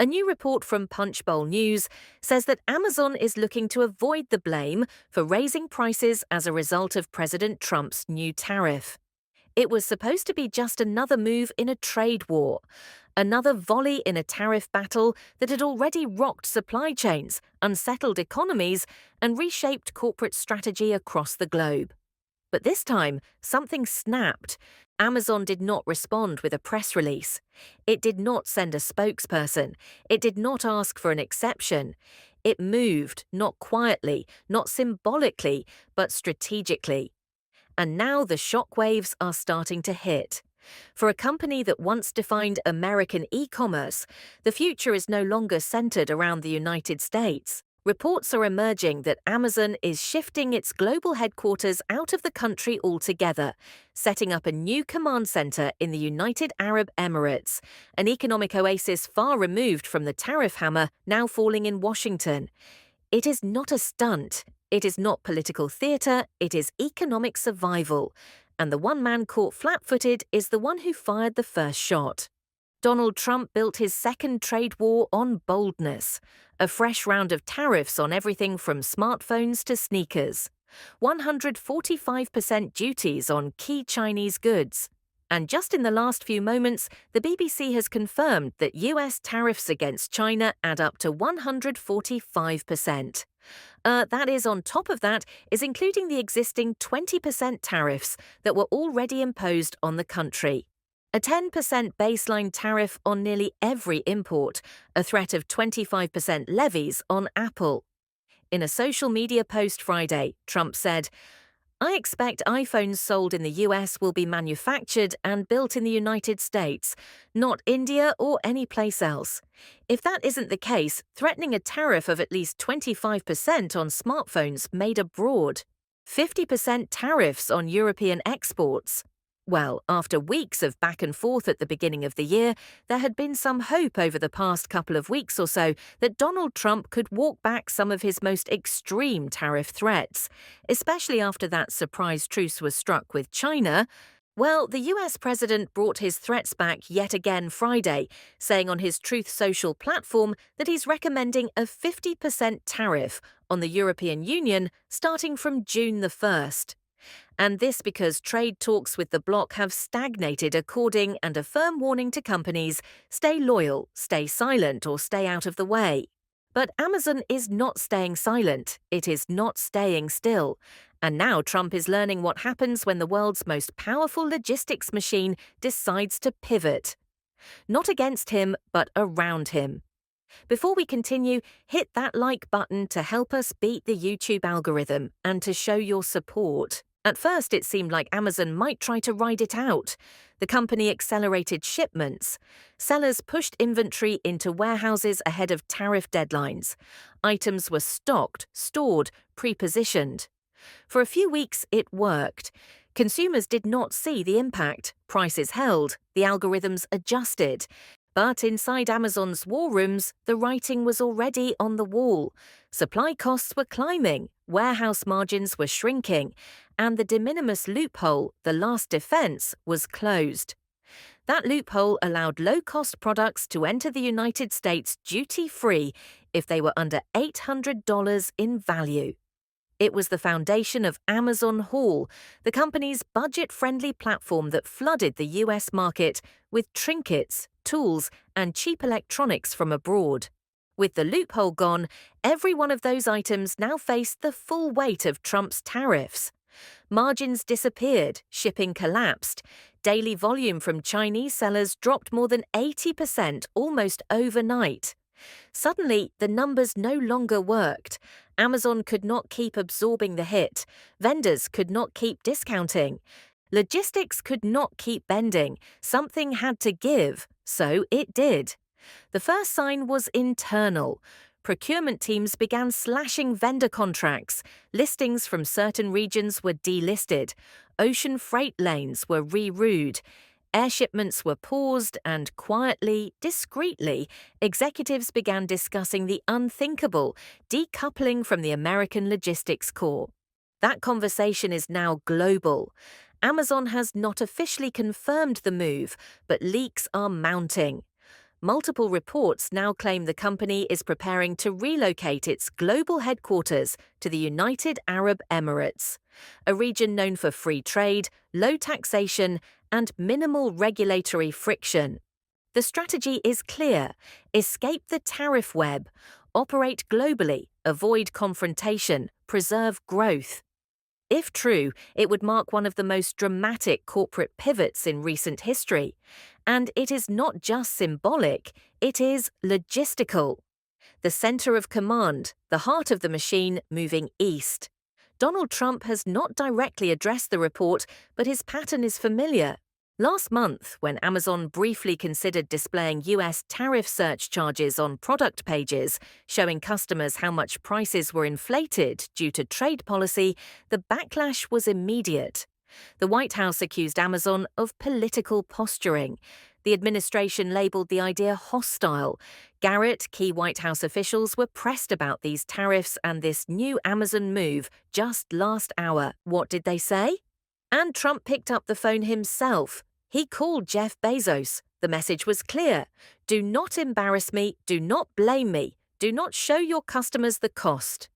A new report from Punchbowl News says that Amazon is looking to avoid the blame for raising prices as a result of President Trump's new tariff. It was supposed to be just another move in a trade war, another volley in a tariff battle that had already rocked supply chains, unsettled economies, and reshaped corporate strategy across the globe. But this time, something snapped. Amazon did not respond with a press release. It did not send a spokesperson. It did not ask for an exception. It moved, not quietly, not symbolically, but strategically. And now the shockwaves are starting to hit. For a company that once defined American e-commerce, the future is no longer centered around the United States. Reports are emerging that Amazon is shifting its global headquarters out of the country altogether, setting up a new command center in the United Arab Emirates, an economic oasis far removed from the tariff hammer now falling in Washington. It is not a stunt. It is not political theater. It is economic survival. And the one man caught flat-footed is the one who fired the first shot. Donald Trump built his second trade war on boldness, a fresh round of tariffs on everything from smartphones to sneakers, 145% duties on key Chinese goods. And just in the last few moments, the BBC has confirmed that US tariffs against China add up to 145%. That is, on top of that, is including the existing 20% tariffs that were already imposed on the country. A 10% baseline tariff on nearly every import, a threat of 25% levies on Apple. In a social media post Friday, Trump said, "I expect iPhones sold in the US will be manufactured and built in the United States, not India or any place else. If that isn't the case, threatening a tariff of at least 25% on smartphones made abroad, 50% tariffs on European exports." Well, after weeks of back and forth at the beginning of the year, there had been some hope over the past couple of weeks or so that Donald Trump could walk back some of his most extreme tariff threats, especially after that surprise truce was struck with China. Well, the US president brought his threats back yet again Friday, saying on his Truth Social platform that he's recommending a 50% tariff on the European Union starting from June the 1st. And this because trade talks with the bloc have stagnated, according and a firm warning to companies: stay loyal, stay silent, or stay out of the way. But Amazon is not staying silent. It is not staying still. And now Trump is learning what happens when the world's most powerful logistics machine decides to pivot. Not against him, but around him. Before we continue, hit that like button to help us beat the YouTube algorithm and to show your support. At first, it seemed like Amazon might try to ride it out. The company accelerated shipments. Sellers pushed inventory into warehouses ahead of tariff deadlines. Items were stocked, stored, pre-positioned. For a few weeks, it worked. Consumers did not see the impact. Prices held. The algorithms adjusted. But inside Amazon's war rooms, the writing was already on the wall. Supply costs were climbing, warehouse margins were shrinking, and the de minimis loophole, the last defense, was closed. That loophole allowed low-cost products to enter the United States duty-free if they were under $800 in value. It was the foundation of Amazon Haul, the company's budget-friendly platform that flooded the US market with trinkets, tools, and cheap electronics from abroad. With the loophole gone, every one of those items now faced the full weight of Trump's tariffs. Margins disappeared, shipping collapsed. Daily volume from Chinese sellers dropped more than 80% almost overnight. Suddenly, the numbers no longer worked. Amazon could not keep absorbing the hit. Vendors could not keep discounting. Logistics could not keep bending. Something had to give, so it did. The first sign was internal. Procurement teams began slashing vendor contracts. Listings from certain regions were delisted. Ocean freight lanes were rerouted. Air shipments were paused, and quietly, discreetly, executives began discussing the unthinkable, decoupling from the American logistics core. That conversation is now global. Amazon has not officially confirmed the move, but leaks are mounting. Multiple reports now claim the company is preparing to relocate its global headquarters to the United Arab Emirates, a region known for free trade, low taxation, and minimal regulatory friction. The strategy is clear: escape the tariff web, operate globally, avoid confrontation, preserve growth. If true, it would mark one of the most dramatic corporate pivots in recent history. And it is not just symbolic, it is logistical. The center of command, the heart of the machine, moving east. Donald Trump has not directly addressed the report, but his pattern is familiar. Last month, when Amazon briefly considered displaying US tariff surcharges on product pages, showing customers how much prices were inflated due to trade policy, the backlash was immediate. The White House accused Amazon of political posturing. The administration labeled the idea hostile. Garrett, key White House officials were pressed about these tariffs and this new Amazon move just last hour. What did they say? And Trump picked up the phone himself. He called Jeff Bezos. The message was clear: do not embarrass me, do not blame me, do not show your customers the cost.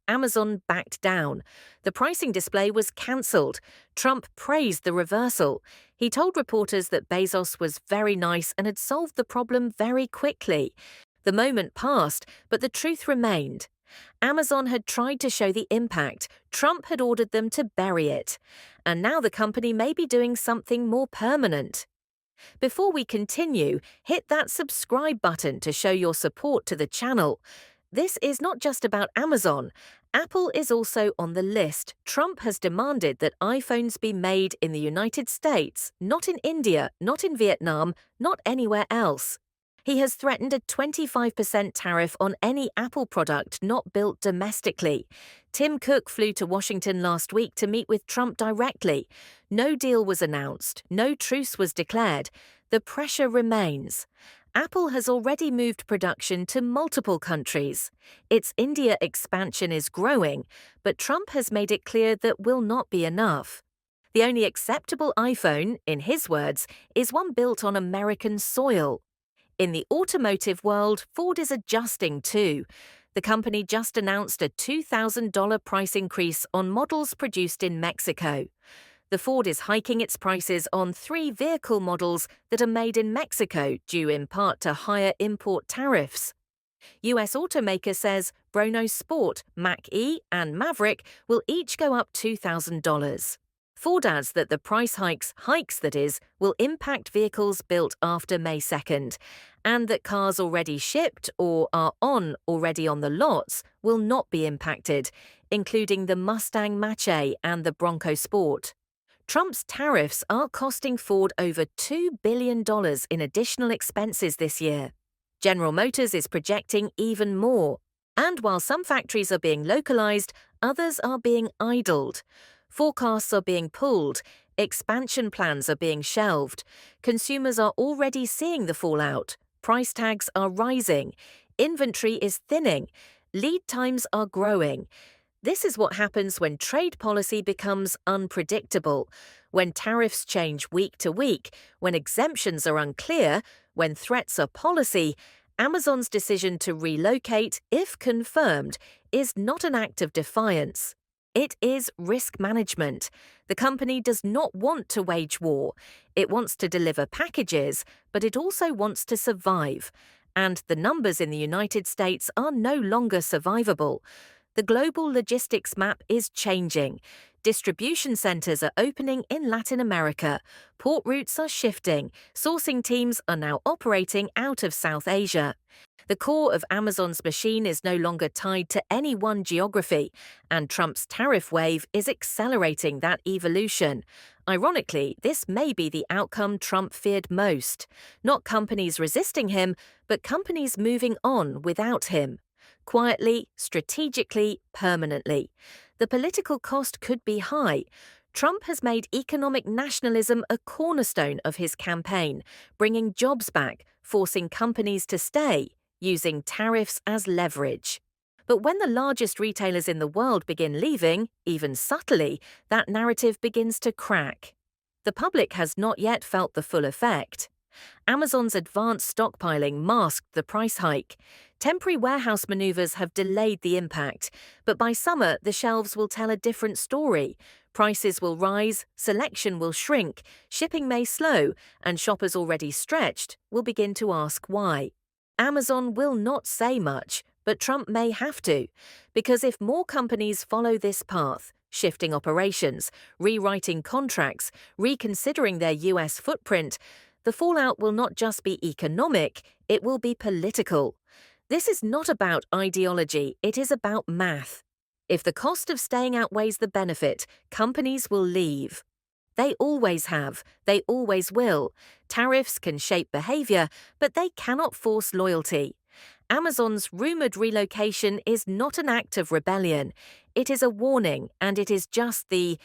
Amazon backed down. The pricing display was cancelled. Trump praised the reversal. He told reporters that Bezos was very nice and had solved the problem very quickly. The moment passed, but the truth remained. Amazon had tried to show the impact. Trump had ordered them to bury it. And now the company may be doing something more permanent. Before we continue, hit that subscribe button to show your support to the channel. This is not just about Amazon. Apple is also on the list. Trump has demanded that iPhones be made in the United States, not in India, not in Vietnam, not anywhere else. He has threatened a 25% tariff on any Apple product not built domestically. Tim Cook flew to Washington last week to meet with Trump directly. No deal was announced, no truce was declared. The pressure remains. Apple has already moved production to multiple countries. Its India expansion is growing, but Trump has made it clear that will not be enough. The only acceptable iPhone, in his words, is one built on American soil. In the automotive world, Ford is adjusting too. The company just announced a $2,000 price increase on models produced in Mexico. The Ford is hiking its prices on 3 vehicle models that are made in Mexico, due in part to higher import tariffs. US automaker says Bruno Sport, Mach-E, and Maverick will each go up $2,000. Ford adds that the price hikes that is, will impact vehicles built after May 2nd, and that cars already shipped or are already on the lots will not be impacted, including the Mustang Mach-E and the Bronco Sport. Trump's tariffs are costing Ford over $2 billion in additional expenses this year. General Motors is projecting even more. And while some factories are being localized, others are being idled. Forecasts are being pulled, expansion plans are being shelved, consumers are already seeing the fallout, price tags are rising, inventory is thinning, lead times are growing. This is what happens when trade policy becomes unpredictable, when tariffs change week to week, when exemptions are unclear, when threats are policy. Amazon's decision to relocate, if confirmed, is not an act of defiance. It is risk management. The company does not want to wage war. It wants to deliver packages, but it also wants to survive. And the numbers in the United States are no longer survivable. The global logistics map is changing. Distribution centers are opening in Latin America. Port routes are shifting. Sourcing teams are now operating out of South Asia. The core of Amazon's machine is no longer tied to any one geography, and Trump's tariff wave is accelerating that evolution. Ironically, this may be the outcome Trump feared most. Not companies resisting him, but companies moving on without him. Quietly, strategically, permanently. The political cost could be high. Trump has made economic nationalism a cornerstone of his campaign, bringing jobs back, forcing companies to stay, using tariffs as leverage. But when the largest retailers in the world begin leaving, even subtly, that narrative begins to crack. The public has not yet felt the full effect. Amazon's advanced stockpiling masked the price hike. Temporary warehouse maneuvers have delayed the impact, but by summer, the shelves will tell a different story. Prices will rise, selection will shrink, shipping may slow, and shoppers already stretched will begin to ask why. Amazon will not say much, but Trump may have to, because if more companies follow this path, shifting operations, rewriting contracts, reconsidering their US footprint, the fallout will not just be economic, it will be political. This is not about ideology, it is about math. If the cost of staying outweighs the benefit, companies will leave. They always have, they always will. Tariffs can shape behavior, but they cannot force loyalty. Amazon's rumored relocation is not an act of rebellion. It is a warning, and it is just the